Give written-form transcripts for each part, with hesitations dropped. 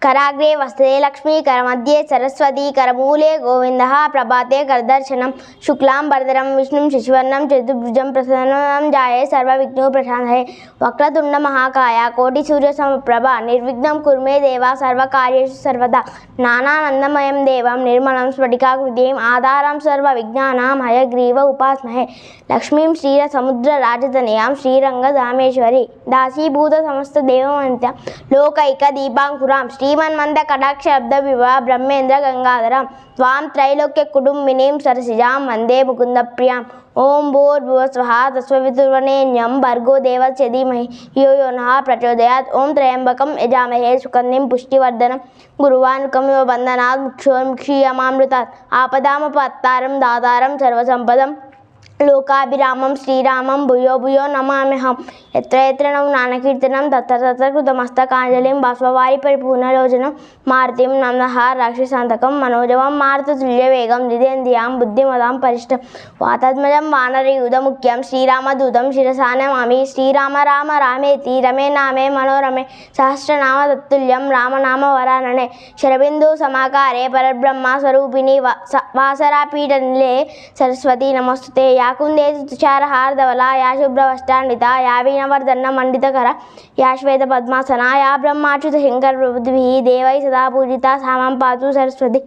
कराग्रे वस्ते लक्ष्मी करमध्ये सरस्वती करमूले गोविंदः प्रभाते करदर्शनं शुक्लां वरदं विष्णुं शशिवर्णं चतुर्भुजं प्रसन्नं ध्यायेत् सर्वविघ्नोपशान्तये वक्रतुण्ड महाकाय कोटिसूर्यसमप्रभा निर्विघ्नं कुरु मे देव सर्वकार्येषु सर्वदा ज्ञानानन्दमयं देवं निर्मलं स्फटिकाकृतिम् आधारं सर्वविज्ञानां हयग्रीव उपास्महे लक्ष्मीं क्षीरसमुद्रराजतनयां श्रीरङ्गधामेश्वरी दासीभूतसमस्तदेववन्त्यां लोकैकदीपाङ्कुरां श्रीमन्मन्द कटाक्षब्द विवाह ब्रह्मेन्द्र गंगाधरं त्वां त्रैलोक्य कुटुम्बिनीं सरसिजां वन्दे मुकुन्दप्रियां ओं भूर्भुवस्वः तस्सवितुर्वरेण्यं भर्गो देवस्य धीमहि धियो यो नः प्रचोदयात् ओं त्र्यम्बकं यजामहे सुगन्धिं पुष्टिवर्धनं गुरुवानुकमिव बन्धनात् मुक्षीयमामृतात् आपदामपत्तारं दातारं सर्वसम्पदं लोकाभिरामं श्रीरामं भूयो भूयो नमाम्यहं यत्र यत्र नानकीर्तनं तत्र तत्र कृतमस्तकाञ्जलिं बाष्पवारि परिपूर्णलोचनं मारुतिं नमः राक्षसान्तकं मनोजवं मारुततुल्यवेगं जितेन्द्रियां बुद्धिमतां परिष्टं वातात्मजं वानरयूथमुख्यं श्रीरामदूतं शिरसा नमामि श्रीराम राम रामेति रमे नामे मनोरमे सहस्रनाम तत्तुल्यं रामनामवरानने शरबिन्दुसमाकारे परब्रह्मस्वरूपिणी वासरापीठनिलये सरस्वती नमस्तुते या कुन्देषु तुषारहारधवला या शुभ्रवस्त्रान्विता या वीणवर्धनमण्डितकरा या श्वेतपद्मासना या ब्रह्माच्युतशङ्करप्रभृतिभिः देवैः सदा पूजिता सा मां पातु सरस्वती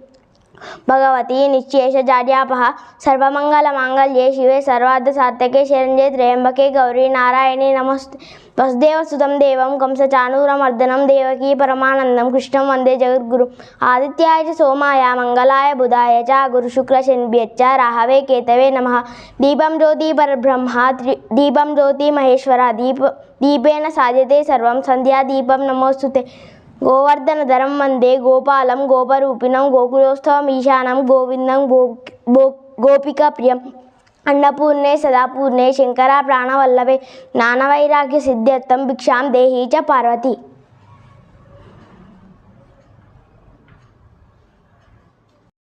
भगवती निश्चेषजाड्यापः सर्वमङ्गलमाङ्गल्ये शिवे सर्वार्थसार्थके शरण्ये त्र्यम्बके गौरी नारायणी नमस्ते वसुदेवसुतं देवं कंसचाणूरमर्दनं देवकी परमानन्दं कृष्णं वन्दे जगद्गुरुम् आदित्याय च सोमाय मङ्गलाय बुधाय च गुरुशुक्रशनिभ्यश्च राहवे केतवे नमः दीपं ज्योति परब्रह्म दीपं ज्योति महेश्वर दीपेन साध्यते सर्वं सन्ध्यादीपं नमोस्तुते गोवर्धनधरं वन्दे गोपालं गोपरूपिणं गोकुलोत्सवमीशानं गोविन्दं गोपिकाप्रियम् अन्नपूर्णे सदापूर्णे शङ्करा प्राणवल्लभे ज्ञानवैराग्यसिद्ध्यर्थं भिक्षां देहि च पार्वती।